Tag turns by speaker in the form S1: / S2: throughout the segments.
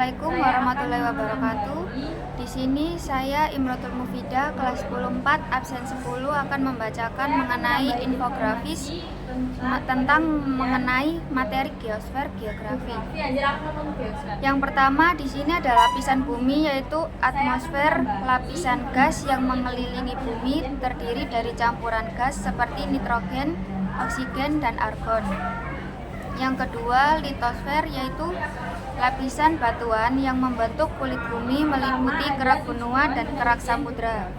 S1: Assalamualaikum warahmatullahi wabarakatuh. Di sini saya Imrotul Mufidah kelas 10 4 absen 10 akan membacakan mengenai infografis tentang mengenai materi geosfer geografi. Yang pertama di sini ada lapisan bumi, yaitu atmosfer, lapisan gas yang mengelilingi bumi terdiri dari campuran gas seperti nitrogen, oksigen, dan argon. Yang kedua, litosfer, yaitu lapisan batuan yang membentuk kulit bumi meliputi kerak benua dan kerak samudra.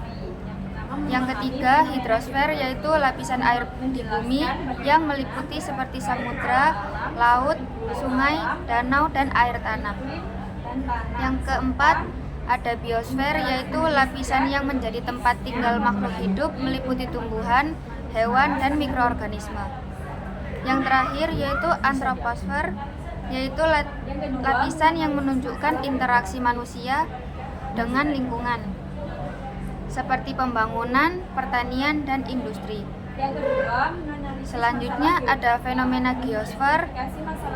S1: Yang ketiga, hidrosfer, yaitu lapisan air di bumi yang meliputi seperti samudra, laut, sungai, danau, dan air tanah. Yang keempat, ada biosfer, yaitu lapisan yang menjadi tempat tinggal makhluk hidup meliputi tumbuhan, hewan, dan mikroorganisme. Yang terakhir yaitu antroposfer, yaitu lapisan yang menunjukkan interaksi manusia dengan lingkungan, seperti pembangunan, pertanian, dan industri. Selanjutnya ada fenomena geosfer,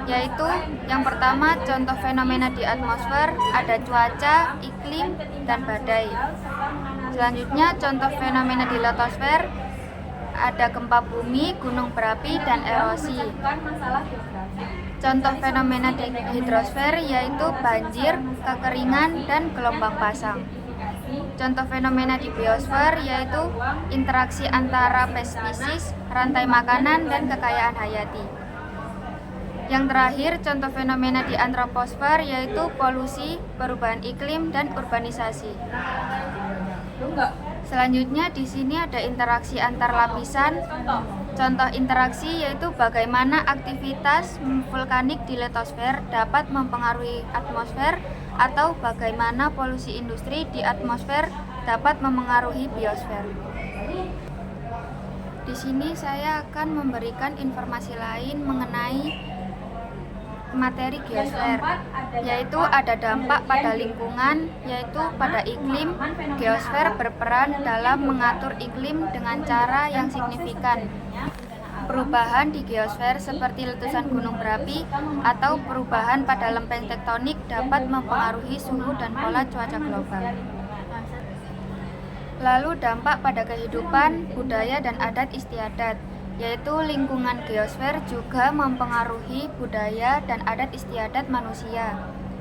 S1: yaitu yang pertama contoh fenomena di atmosfer ada cuaca, iklim, dan badai. Selanjutnya contoh fenomena di litosfer ada gempa bumi, gunung berapi, dan erosi. Contoh fenomena di hidrosfer yaitu banjir, kekeringan, dan gelombang pasang. Contoh fenomena di biosfer yaitu interaksi antara spesies, rantai makanan, dan kekayaan hayati. Yang terakhir, contoh fenomena di antroposfer yaitu polusi, perubahan iklim, dan urbanisasi. Selanjutnya di sini ada interaksi antar lapisan. Contoh interaksi yaitu bagaimana aktivitas vulkanik di litosfer dapat mempengaruhi atmosfer, atau bagaimana polusi industri di atmosfer dapat memengaruhi biosfer. Di sini saya akan memberikan informasi lain mengenai materi geosfer, yaitu ada dampak pada lingkungan, yaitu pada iklim. Geosfer berperan dalam mengatur iklim dengan cara yang signifikan. Perubahan di geosfer seperti letusan gunung berapi atau perubahan pada lempeng tektonik dapat mempengaruhi suhu dan pola cuaca global. Lalu dampak pada kehidupan, budaya, dan adat istiadat, yaitu lingkungan geosfer juga mempengaruhi budaya dan adat istiadat manusia.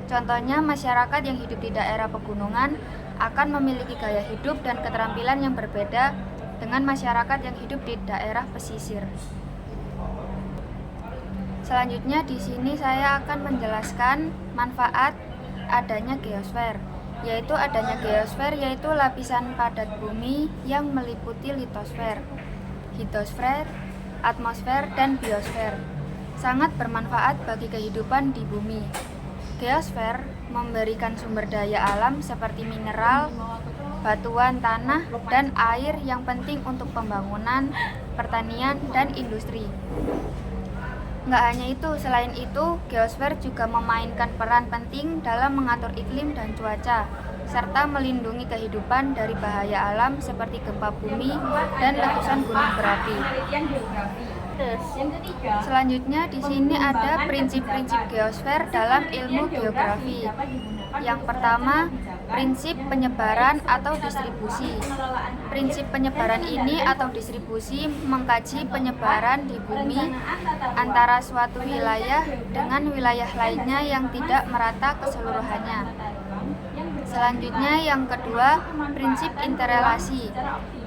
S1: Contohnya, masyarakat yang hidup di daerah pegunungan akan memiliki gaya hidup dan keterampilan yang berbeda dengan masyarakat yang hidup di daerah pesisir. Selanjutnya di sini saya akan menjelaskan manfaat adanya geosfer, yaitu adanya geosfer yaitu lapisan padat bumi yang meliputi litosfer, hidrosfer, atmosfer, dan biosfer. Sangat bermanfaat bagi kehidupan di bumi. Geosfer memberikan sumber daya alam seperti mineral, batuan, tanah, dan air yang penting untuk pembangunan, pertanian, dan industri. Nggak hanya itu, selain itu, geosfer juga memainkan peran penting dalam mengatur iklim dan cuaca, serta melindungi kehidupan dari bahaya alam seperti gempa bumi dan letusan gunung berapi. Selanjutnya di sini ada prinsip-prinsip geosfer dalam ilmu geografi. Yang pertama, prinsip penyebaran atau distribusi. Prinsip penyebaran ini atau distribusi mengkaji penyebaran di bumi antara suatu wilayah dengan wilayah lainnya yang tidak merata keseluruhannya. Selanjutnya yang kedua, prinsip interrelasi.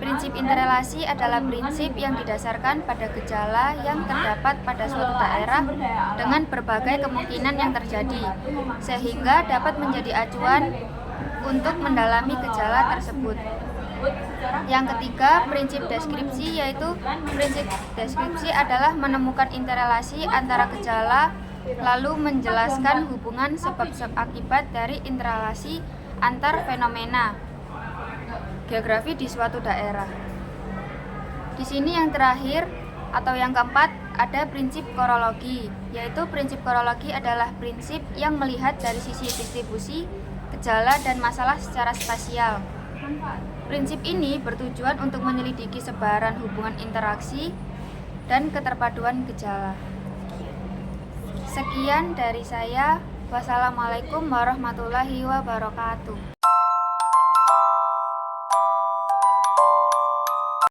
S1: Prinsip interrelasi adalah prinsip yang didasarkan pada gejala yang terdapat pada suatu daerah dengan berbagai kemungkinan yang terjadi, sehingga dapat menjadi acuan untuk mendalami gejala tersebut. Yang ketiga, prinsip deskripsi, yaitu prinsip deskripsi adalah menemukan interrelasi antara gejala lalu menjelaskan hubungan sebab akibat dari interrelasi antar fenomena geografi di suatu daerah. Di sini yang terakhir atau yang keempat ada prinsip korologi, yaitu prinsip korologi adalah prinsip yang melihat dari sisi distribusi, gejala, dan masalah secara spasial. Prinsip ini bertujuan untuk menyelidiki sebaran hubungan interaksi dan keterpaduan gejala. Sekian dari saya. Wassalamualaikum warahmatullahi wabarakatuh.